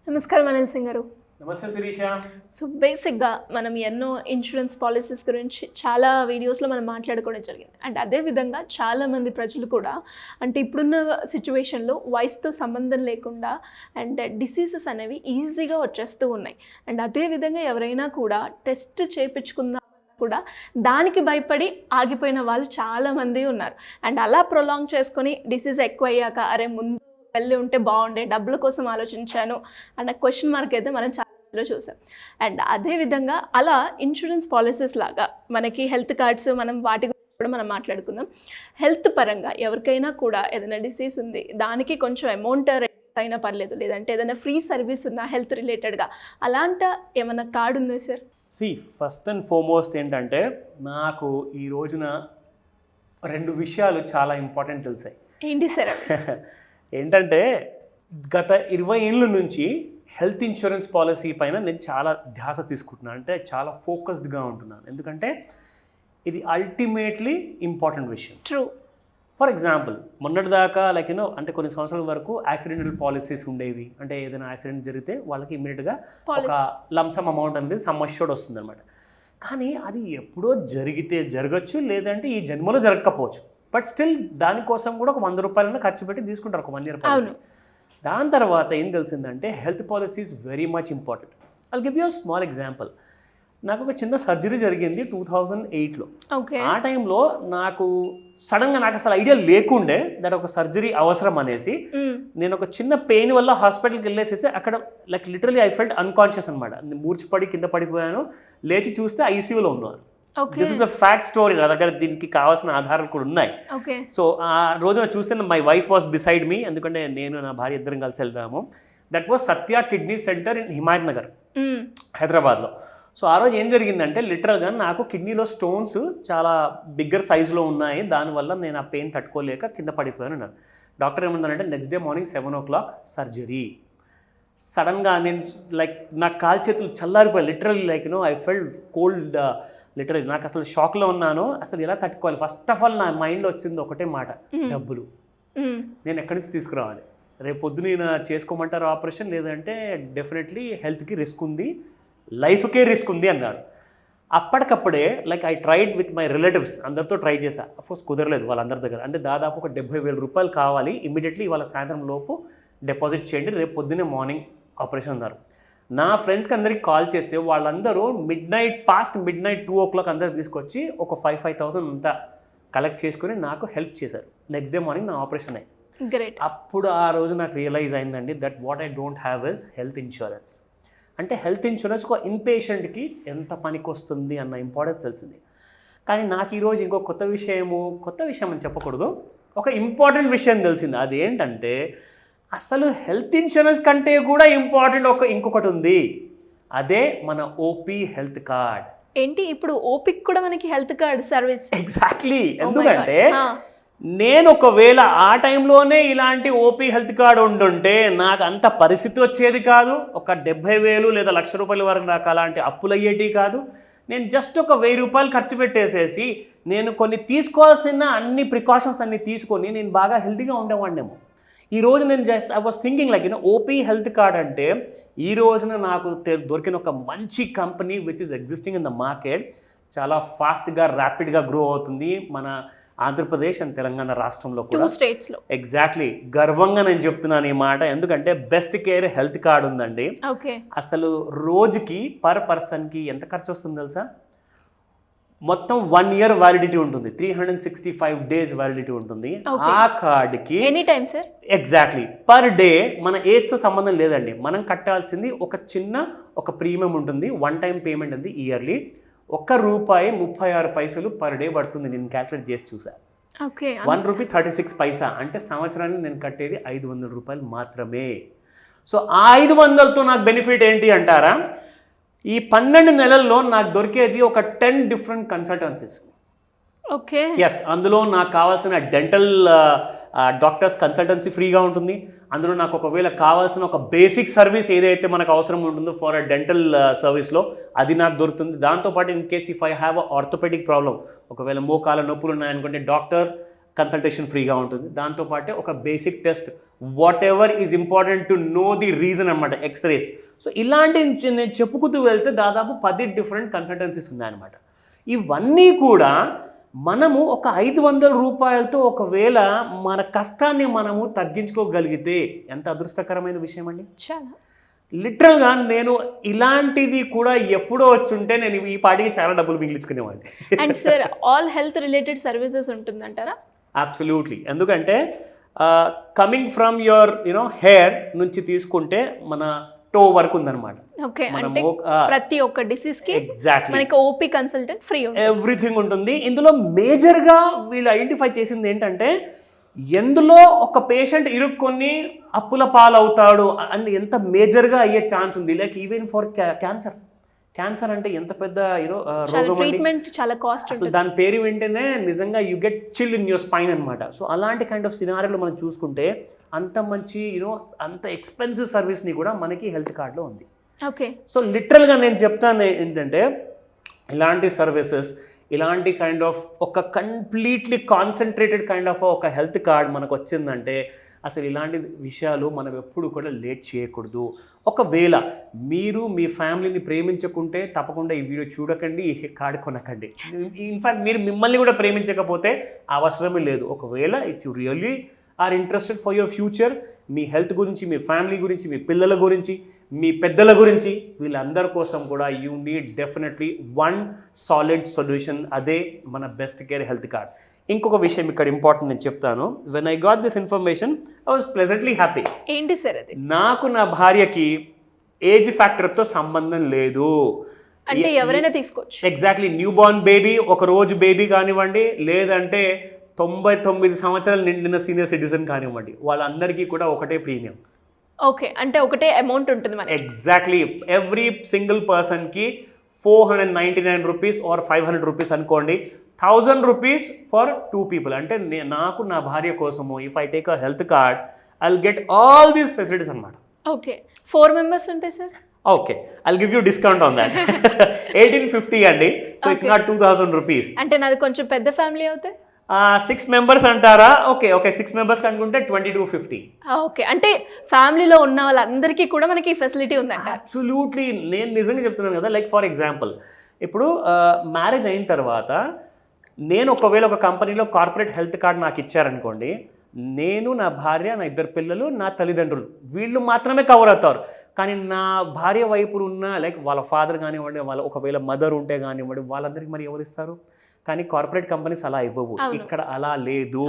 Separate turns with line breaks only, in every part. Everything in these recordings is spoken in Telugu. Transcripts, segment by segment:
నమస్కారం అనిల్ సింగ్ గారు.
నమస్తే శిరీష.
సో బేసిక్గా మనం ఎన్నో ఇన్సూరెన్స్ పాలసీస్ గురించి చాలా వీడియోస్లో మనం మాట్లాడుకోవడం జరిగింది. అండ్ అదేవిధంగా చాలామంది ప్రజలు కూడా అంటే ఇప్పుడున్న సిచ్యువేషన్లో వయసుతో సంబంధం లేకుండా అండ్ డిసీజెస్ అనేవి ఈజీగా వచ్చేస్తూ ఉన్నాయి. అండ్ అదేవిధంగా ఎవరైనా కూడా టెస్ట్ చేయించుకుందాం కూడా దానికి భయపడి ఆగిపోయిన వాళ్ళు చాలామంది ఉన్నారు. అండ్ అలా ప్రొలాంగ్ చేసుకొని డిసీజ్ ఎక్కువ అయ్యాక అరే ముందు వెళ్ళి ఉంటే బాగుండే, డబ్బుల కోసం ఆలోచించాను అన్న క్వశ్చన్ మార్క్ అయితే మనం చాలా చూసాం. అండ్ అదేవిధంగా అలా ఇన్సూరెన్స్ పాలసీస్ లాగా మనకి హెల్త్ కార్డ్స్, మనం వాటి గురించి కూడా మనం మాట్లాడుకుందాం. హెల్త్ పరంగా ఎవరికైనా కూడా ఏదైనా డిసీజ్ ఉంది, దానికి కొంచెం అమౌంట్ రెడ్యూస్ అయినా పర్లేదు, లేదంటే ఏదైనా ఫ్రీ సర్వీస్ ఉన్నా హెల్త్ రిలేటెడ్గా అలాంటి ఏమైనా కార్డు ఉందా సార్?
ఫస్ట్ అండ్ ఫార్మోస్ట్ ఏంటంటే నాకు ఈ రోజున రెండు విషయాలు చాలా ఇంపార్టెంట్ తెలిసాయి.
ఏంటి సార్?
ఏంటంటే గత 20 ఏళ్ళ నుంచి హెల్త్ ఇన్సూరెన్స్ పాలసీ పైన నేను చాలా ధ్యాస తీసుకుంటున్నాను, అంటే చాలా ఫోకస్డ్గా ఉంటున్నాను. ఎందుకంటే ఇది అల్టిమేట్లీ ఇంపార్టెంట్ విషయం.
ట్రూ.
ఫర్ ఎగ్జాంపుల్ మొన్నటిదాకా అంటే కొన్ని సంవత్సరాల వరకు యాక్సిడెంటల్ పాలసీస్ ఉండేవి. అంటే ఏదైనా యాక్సిడెంట్ జరిగితే వాళ్ళకి ఇమ్మీడియట్గా ఒక లంసమ్ అమౌంట్ అనేది సమ్ అష్యూర్డ్ వస్తుంది అనమాట. కానీ అది ఎప్పుడో జరిగితే జరగచ్చు, లేదంటే ఈ జన్మలో జరగకపోవచ్చు. బట్ స్టిల్ దానికోసం కూడా ఒక 100 రూపాయలను ఖర్చు పెట్టి తీసుకుంటారు ఒక 1 ఇయర్ పాలసీ. దాని తర్వాత ఏం తెలిసిందంటే health policy is very much important. I'll give you small example. నాకు ఒక చిన్న సర్జరీ జరిగింది 2008లో. ఆ టైంలో నాకు సడన్గా నాకు అసలు ఐడియా లేకుండే దట్ ఒక సర్జరీ అవసరం అనేసి నేను ఒక చిన్న పెయిన్ వల్ల హాస్పిటల్కి వెళ్ళేసేసి అక్కడ like literally I felt unconscious అనమాట. మూర్చిపడి కింద పడిపోయాను. లేచి చూస్తే ఐసీయూలో ఉన్నాను. This is a fact story. నా దగ్గర దీనికి కావాల్సిన ఆధారాలు కూడా ఉన్నాయి. సో ఆ రోజున చూస్తే my wife was beside me, ఎందుకంటే నేను నా భార్య ఇద్దరం కలిసి వెళ్దాము. That was Satya kidney centre in Himayat Nagar, హైదరాబాద్లో. సో ఆ రోజు ఏం జరిగిందంటే లిటరల్గా నాకు కిడ్నీలో స్టోన్స్ చాలా బిగ్గర్ సైజులో ఉన్నాయి. దానివల్ల నేను ఆ పెయిన్ తట్టుకోలేక కింద పడిపోయాను అన్నాను. డాక్టర్ ఏమన్నారంటే next day morning 7 o'clock surgery. సడన్గా నేను లైక్ నా కాలు చేతులు చల్లారిపోయాయి. Literally like I felt cold. Literally నాకు అసలు షాక్లో ఉన్నాను. అసలు ఎలా తట్టుకోవాలి? ఫస్ట్ ఆఫ్ ఆల్ నా మైండ్లో వచ్చింది ఒకటే మాట, డబ్బులు. నేను ఎక్కడి నుంచి తీసుకురావాలి? రేపు పొద్దున నేను చేసుకోమంటారు ఆపరేషన్, లేదంటే డెఫినెట్లీ హెల్త్కి రిస్క్ ఉంది, లైఫ్కే రిస్క్ ఉంది అన్నాడు. అప్పటికప్పుడే like I tried with my relatives, అందరితో ట్రై చేశా. అఫ్కోర్స్ కుదరలేదు వాళ్ళందరి దగ్గర. అంటే దాదాపు ఒక 70,000 రూపాయలు కావాలి, ఇమ్మీడియట్లీ వాళ్ళ సాయంత్రం లోపు డిపాజిట్ చేయండి, రేపు పొద్దున్నే మార్నింగ్ ఆపరేషన్ అన్నారు. నా ఫ్రెండ్స్కి అందరికి కాల్ చేస్తే వాళ్ళందరూ పాస్ట్ మిడ్ నైట్ 2 o'clock అందరికి తీసుకొచ్చి ఒక 5,000 అంతా కలెక్ట్ చేసుకుని నాకు హెల్ప్ చేశారు. నెక్స్ట్ డే మార్నింగ్ నా ఆపరేషన్ అయ్యి.
గ్రేట్.
అప్పుడు ఆ రోజు నాకు రియలైజ్ అయిందండి that what I don't have is health insurance. అంటే హెల్త్ ఇన్సూరెన్స్ ఒక ఇన్పేషెంట్కి ఎంత పనికి వస్తుంది అన్న ఇంపార్టెన్స్ తెలిసింది. కానీ నాకు ఈరోజు ఇంకో కొత్త విషయం అని చెప్పకూడదు, ఒక ఇంపార్టెంట్ విషయం తెలిసింది. అదేంటంటే అసలు హెల్త్ ఇన్సూరెన్స్ కంటే కూడా ఇంపార్టెంట్ ఇంకొకటి ఉంది. అదే మన ఓపీ హెల్త్ కార్డ్.
ఏంటి ఇప్పుడు ఓపిక్ కూడా మనకి హెల్త్ కార్డ్ సర్వీస్?
ఎగ్జాక్ట్లీ. ఎందుకంటే నేను ఒకవేళ ఆ టైంలోనే ఇలాంటి ఓపీ హెల్త్ కార్డు ఉండుంటే నాకు అంత పరిస్థితి వచ్చేది కాదు. ఒక 70,000 లేదా 1,00,000 రూపాయల వరకు నాకు అలాంటి అప్పులు అయ్యేటి కాదు. నేను జస్ట్ ఒక 1,000 రూపాయలు ఖర్చు పెట్టేసేసి నేను కొన్ని తీసుకోవాల్సిన అన్ని ప్రికాషన్స్ అన్ని తీసుకొని నేను బాగా హెల్తీగా ఉండేవాడినేమో. ఈ రోజు నేను I was thinking like OP health card అంటే ఈ రోజున నాకు దొరికిన ఒక మంచి company which is existing in the market. చాలా ఫాస్ట్గా ర్యాపిడ్గా గ్రో అవుతుంది మన ఆంధ్రప్రదేశ్ అండ్ తెలంగాణ రాష్ట్రంలో కూడా.
2 states.
ఎగ్జాక్ట్లీ. గర్వంగా నేను చెప్తున్నాను ఈ మాట, ఎందుకంటే బెస్ట్ కేర్ హెల్త్ కార్డ్ ఉందండి. అసలు రోజుకి పర్ పర్సన్కి ఎంత ఖర్చు వస్తుంది తెలుసా? మొత్తం 1 year వ్యాలిడిటీ ఉంటుంది, 365 days వ్యాలిడిటీ ఉంటుంది. ఆ కార్డుకి
any time sir. Exactly.
Per day మన ఏజ్తో సంబంధం లేదండి. మనం కట్టాల్సింది ఒక ప్రీమియం ఉంటుంది, 1 time పేమెంట్ ఉంది ఇయర్లీ. ₹1.36 పర్ డే పడుతుంది. నేను క్యాల్కులేట్ చేసి చూసా. ₹1.36. అంటే సంవత్సరానికి నేను కట్టేది 500 రూపాయలు మాత్రమే. సో ఆ 500తో నాకు బెనిఫిట్ ఏంటి అంటారా? ఈ 12 నెలల్లో నాకు దొరికేది ఒక 10 different కన్సల్టెన్సీస్. ఎస్. అందులో నాకు కావాల్సిన డెంటల్ డాక్టర్స్ కన్సల్టెన్సీ ఫ్రీగా ఉంటుంది. అందులో నాకు ఒకవేళ కావాల్సిన ఒక బేసిక్ సర్వీస్ ఏదైతే మనకు అవసరం ఉంటుందో ఫర్ అ డెంటల్ సర్వీస్లో అది నాకు దొరుకుతుంది. దాంతోపాటు in case if I have a orthopedic problem, ఒకవేళ మోకాల నొప్పులు ఉన్నాయనుకుంటే డాక్టర్ కన్సల్టేషన్ ఫ్రీగా ఉంటుంది. దాంతోపాటే ఒక basic test what ever is important to know the reason అనమాట, ఎక్స్రేస్. సో ఇలాంటి నేను చెప్పుకుంటూ వెళ్తే దాదాపు 10 డిఫరెంట్ కన్సల్టెన్సీస్ ఉన్నాయన్నమాట. ఇవన్నీ కూడా మనము ఒక 500 రూపాయలతో ఒకవేళ మన కష్టాన్ని మనము తగ్గించుకోగలిగితే ఎంత అదృష్టకరమైన విషయం అండి.
చాలా
లిటరల్గా నేను ఇలాంటిది కూడా ఎప్పుడో వచ్చుంటే నేను ఈ పాటికి చాలా డబ్బులు మిగిలించుకునేవాడిని.
And sir all health related services ఉంటుందంటారా?
అబ్సల్యూట్లీ. ఎందుకంటే కమింగ్ ఫ్రమ్ యువర్ హెయిర్ నుంచి తీసుకుంటే మన టో వరకు ఉందన్నమాట.
ఓకే, అంటే ప్రతి ఒక్క డిసీజ్ కి
ఎగ్జాక్ట్లీ
మనకి ఓపీ కన్సల్టెంట్ ఫ్రీ ఉంటుంది,
ఎవ్రీథింగ్ ఉంటుంది. ఇందులో మేజర్గా వీళ్ళు ఐడెంటిఫై చేసింది ఏంటంటే ఎందులో ఒక పేషెంట్ ఇరుక్కొని అప్పుల పాలవుతాడు అని ఎంత మేజర్గా అయ్యే ఛాన్స్ ఉంది. లైక్ ఈవెన్ ఫర్ క్యాన్సర్ అంటే ఎంత పెద్ద రోగం,
ట్రీట్మెంట్ చాలా కాస్ట్
అసలు దాని పేరు వింటేనే నిజంగా you get chill in your spine అనమాట. సో అలాంటి కైండ్ ఆఫ్ సినారియోలో మనం చూసుకుంటే అంత మంచి అంత ఎక్స్పెన్సివ్ సర్వీస్ని కూడా మనకి హెల్త్ కార్డులో ఉంది.
ఓకే,
సో లిటరల్గా నేను చెప్తాను ఏంటంటే ఇలాంటి సర్వీసెస్, ఇలాంటి కైండ్ ఆఫ్ ఒక కంప్లీట్లీ కాన్సన్ట్రేటెడ్ కైండ్ ఆఫ్ ఒక హెల్త్ కార్డ్ మనకు వచ్చిందంటే అసలు ఇలాంటి విషయాలు మనం ఎప్పుడు కూడా లేట్ చేయకూడదు. ఒకవేళ మీరు మీ ఫ్యామిలీని ప్రేమించకుంటే తప్పకుండా ఈ వీడియో చూడకండి, ఈ కార్డు కొనకండి. ఇన్ఫ్యాక్ట్ మీరు మిమ్మల్ని కూడా ప్రేమించకపోతే అవసరమే లేదు. ఒకవేళ if you really are interested for your future, మీ హెల్త్ గురించి, మీ ఫ్యామిలీ గురించి, మీ పిల్లల గురించి, మీ పెద్దల గురించి, వీళ్ళందరి కోసం కూడా you need definitely one solid solution, అదే మన బెస్ట్ కేర్ హెల్త్ కార్డ్. ఇంకొక విషయం ఇక్కడ ఇంపార్టెంట్ నేను చెప్తాను. When I got this information I was pleasantly happy.
ఏంటి సార్ అది?
నాకు నా భార్యకి ఏజ్ ఫ్యాక్టర్తో సంబంధం లేదు.
అంటే ఎవరైనా తీసుకోవచ్చు.
ఎగ్జాక్ట్లీ. న్యూ బార్న్ బేబీ, ఒక రోజు బేబీ కానివ్వండి, లేదంటే 99 సంవత్సరాలు నిండిన సీనియర్ సిటిజన్ కానివ్వండి, వాళ్ళందరికీ కూడా ఒకటే ప్రీమియం.
ఓకే, అంటే ఒకటే అమౌంట్ ఉంటుంది మనకి.
ఎగ్జాక్ట్లీ. ఎవ్రీ సింగిల్ పర్సన్కి 499 రూపీస్ ఆర్ 500 రూపీస్ అనుకోండి, 1000 రూపీస్ ఫర్ 2 పీపుల్. అంటే నాకు నా భార్య కోసము if I take a health card I will get all these facilities అనమాట.
ఓకే, 4 మెంబర్స్ ఉంటాయి sir.
Okay, I'll give you discount on that. 1850 అండి. So it's not 2000 rupees.
అంటే నాది కొంచెం పెద్ద ఫ్యామిలీ అవుతాయి.
6 మెంబర్స్ అంటారా? ఓకే, 6 మెంబర్స్ అనుకుంటే 2250.
ఓకే, అంటే ఫ్యామిలీలో ఉన్న వాళ్ళందరికీ కూడా మనకి ఈ ఫెసిలిటీ ఉందంట.
అబ్సల్యూట్లీ. నేను నిజంగా చెప్తున్నాను కదా. లైక్ ఫర్ ఎగ్జాంపుల్, ఇప్పుడు మ్యారేజ్ అయిన తర్వాత నేను ఒకవేళ ఒక కంపెనీలో కార్పొరేట్ హెల్త్ కార్డ్ నాకు ఇచ్చారనుకోండి, నేను, నా భార్య, నా 2 పిల్లలు, నా తల్లిదండ్రులు, వీళ్ళు మాత్రమే కవర్ అవుతారు. కానీ నా భార్య వైపు ఉన్న లైక్ వాళ్ళ ఫాదర్ కానివ్వండి, వాళ్ళ ఒకవేళ మదర్ ఉంటే కానివ్వండి, వాళ్ళందరికీ మరి ఎవరు ఇస్తారు? కానీ కార్పొరేట్ కంపెనీస్ అలా ఇవ్వవు. ఇక్కడ అలా లేదు.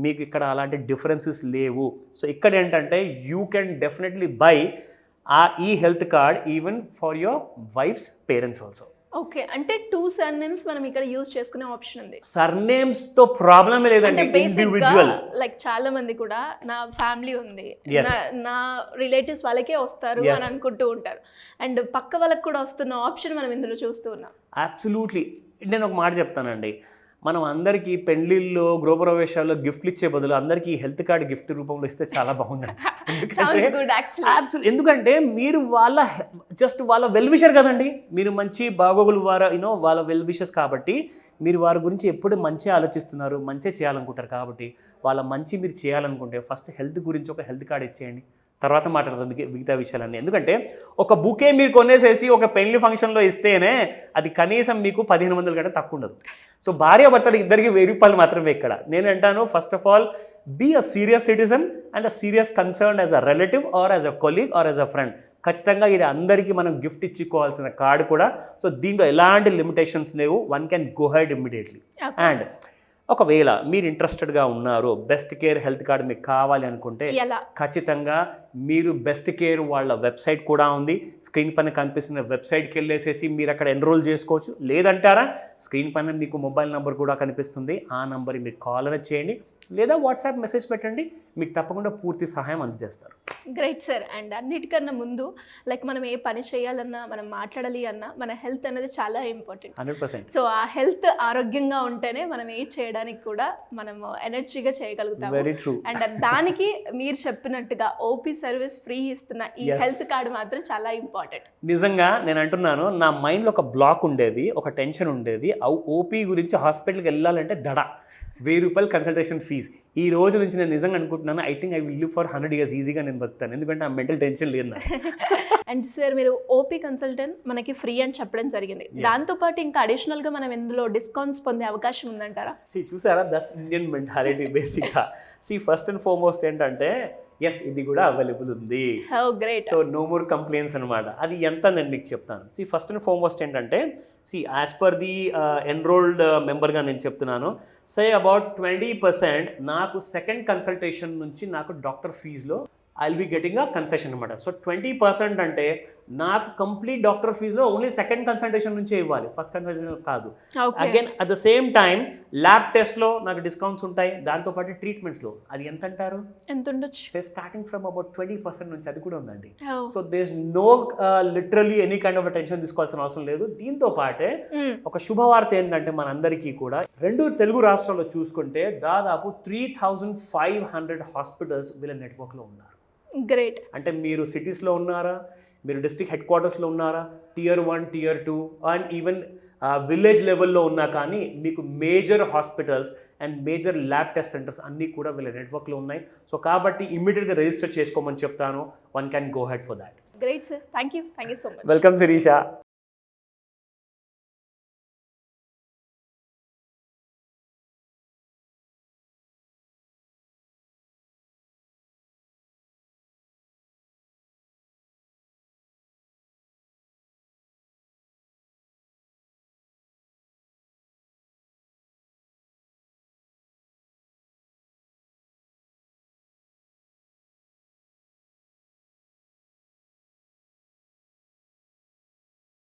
మీకు ఇక్కడ అలాంటి డిఫరెన్సెస్ లేవు. సో ఇక్కడ ఏంటంటే యూ కెన్ డెఫినెట్లీ బై ఈ health card even for your wife's parents also.
Okay, అంటే 2 సర్నేమ్స్ మనం ఇక్కడ యూజ్ చేసుకునే ఆప్షన్ ఉంది.
సర్నేమ్స్ తో ప్రాబ్లమే లేదండి. ఇండివిజువల్,
లైక్ చాలా మంది కూడా నా ఫ్యామిలీ ఉంది, నా రిలేటివ్స్ వాళ్ళకే వస్తారు అని అనుకుంటూ ఉంటారు. అండ్ పక్క వాళ్ళకి కూడా వస్తున్న ఆప్షన్ మనం ఇందులో చూస్తూ ఉన్నాం.
అబ్సల్యూట్లీ. నేను ఒక మాట చెప్తానండి, మనం అందరికీ పెళ్లిళ్ళు, గృహప్రవేశాల్లో గిఫ్ట్లు ఇచ్చే బదులు అందరికీ హెల్త్ కార్డ్ గిఫ్ట్ రూపంలో ఇస్తే చాలా బాగుంది. ఎందుకంటే మీరు వాళ్ళ వెల్ విషర్ కదండి. మీరు మంచి బాగోగులు వాళ్ళ వెల్ విషర్స్ కాబట్టి మీరు వారి గురించి ఎప్పుడు మంచి ఆలోచిస్తున్నారు, మంచి చేయాలనుకుంటారు. కాబట్టి వాళ్ళ మంచి మీరు చేయాలనుకుంటే ఫస్ట్ హెల్త్ గురించి ఒక హెల్త్ కార్డ్ ఇచ్చేయండి, తర్వాత మాట్లాడదాం మిగతా విషయాలన్నీ. ఎందుకంటే ఒక బుకే మీరు కొనేసేసి ఒక పెళ్లి ఫంక్షన్లో ఇస్తేనే అది కనీసం మీకు 1500 కంటే తక్కువ ఉండదు. సో భార్య భర్తలు ఇద్దరికి 1000 రూపాయలు మాత్రమే ఇక్కడ. నేను అంటాను, first of all be a serious citizen and a serious concern as a relative or as a colleague or as a friend. ఖచ్చితంగా ఇది అందరికీ మనం గిఫ్ట్ ఇచ్చుకోవాల్సిన కార్డు కూడా. సో దీంట్లో ఎలాంటి లిమిటేషన్స్ లేవు. One can go ahead immediately. And ఒకవేళ మీరు ఇంట్రెస్టెడ్గా ఉన్నారు, బెస్ట్ కేర్ హెల్త్ కార్డ్ మీకు కావాలి అనుకుంటే ఖచ్చితంగా మీరు బెస్ట్ కేర్ వాళ్ళ వెబ్సైట్ కూడా ఉంది. స్క్రీన్ పైన కనిపిస్తున్న వెబ్సైట్కి వెళ్ళేసేసి మీరు అక్కడ ఎన్రోల్ చేసుకోవచ్చు. లేదంటారా, స్క్రీన్ పైన మీకు మొబైల్ నెంబర్ కూడా కనిపిస్తుంది. ఆ నెంబర్కి మీరు కాల్ అనేది చేయండి, లేదా వాట్సాప్ మెసేజ్ పెట్టండి. మీకు తప్పకుండా పూర్తి సహాయం అందజేస్తారు.
Great sir. అండ్ అన్నిటికన్నా ముందు లైక్ మనం ఏ పని చేయాలన్నా, మనం మాట్లాడాలి అన్నా మన హెల్త్ అనేది చాలా ఇంపార్టెంట్.
100%.
సో ఆ హెల్త్ ఆరోగ్యంగా ఉంటేనే మనం ఏం చేయడానికి కూడా మనము ఎనర్జీగా చేయగలుగుతాము.
Very true.
అండ్ దానికి మీరు చెప్పినట్టుగా ఓపీ సర్వీస్ ఫ్రీ ఇస్తున్న ఈ హెల్త్ కార్డ్ మాత్రం చాలా ఇంపార్టెంట్.
నిజంగా నేను అంటున్నాను, నా మైండ్లో ఒక బ్లాక్ ఉండేది, ఒక టెన్షన్ ఉండేది. ఓపీ గురించి హాస్పిటల్కి వెళ్ళాలంటే దడ. ₹1000 కన్సల్టేషన్ ఫీజ్. ఈ రోజు నుంచి నేను నిజంగా అనుకుంటున్నాను, I think I will live for 100 years ఈజీగా నేను బతుకుతాను, ఎందుకంటే ఆ మెంటల్ టెన్షన్ లేదు నాకు.
అండ్ సార్ మీరు ఓపీ కన్సల్టెంట్ మనకి ఫ్రీ అని చెప్పడం జరిగింది, దాంతోపాటు ఇంకా అడిషనల్గా మనం ఇందులో డిస్కౌంట్స్ పొందే అవకాశం ఉందంటారా?
చూసారా, దట్స్ ఇండియన్ మెంటాలిటీ బేసిక్గా. ఫస్ట్ అండ్ ఫార్మోస్ట్ ఏంటంటే ఎస్, ఇది కూడా అవైలబుల్ ఉంది.
Great.
So no more complaints అనమాట. అది ఎంత నేను మీకు చెప్తాను. ఫస్ట్ అండ్ ఫార్మోస్ట్ ఏంటంటే యాజ్ పర్ ది ఎన్రోల్డ్ మెంబర్గా నేను చెప్తున్నాను, సే అబౌట్ 20% నాకు సెకండ్ కన్సల్టేషన్ నుంచి నాకు డాక్టర్ ఫీజులో I will be getting a concession అనమాట. సో 20% అంటే నాకు కంప్లీట్ డాక్టర్ ఫీజులో ఓన్లీ సెకండ్ కన్సల్టేషన్ నుంచే ఇవ్వాలి, ఫస్ట్ కన్సల్టేషన్ కాదు. Again at the same time lab టెస్ట్లో నాకు డిస్కౌంట్స్ ఉంటాయి, దాంతోపాటు ట్రీట్మెంట్స్లో అది ఎంత అంటారు,
ఎంత ఉండొచ్చు?
స్టార్టింగ్ ఫ్రమ్ అబౌట్ 20% నుంచి అది కూడా ఉందండి. So there no literally any kind of tension తీసుకోవాల్సిన అవసరం లేదు. దీంతో పాటే ఒక శుభవార్త ఏంటంటే మనందరికీ కూడా 2 తెలుగు రాష్ట్రాల్లో చూసుకుంటే దాదాపు 3500 హాస్పిటల్స్ వీళ్ళ నెట్వర్క్లో ఉన్నారు.
గ్రేట్.
అంటే మీరు సిటీస్లో ఉన్నారా, మీరు డిస్ట్రిక్ట్ హెడ్ క్వార్టర్స్లో ఉన్నారా, Tier 1 Tier 2 and even village లెవెల్లో ఉన్నా కానీ మీకు major hospitals and major lab test centres అన్నీ కూడా వీళ్ళ నెట్వర్క్లో ఉన్నాయి. సో కాబట్టి ఇమ్మీడియట్గా రిజిస్టర్ చేసుకోమని చెప్తాను. One can go ahead for that.
Great sir, thank you so much.
Welcome Sirisha.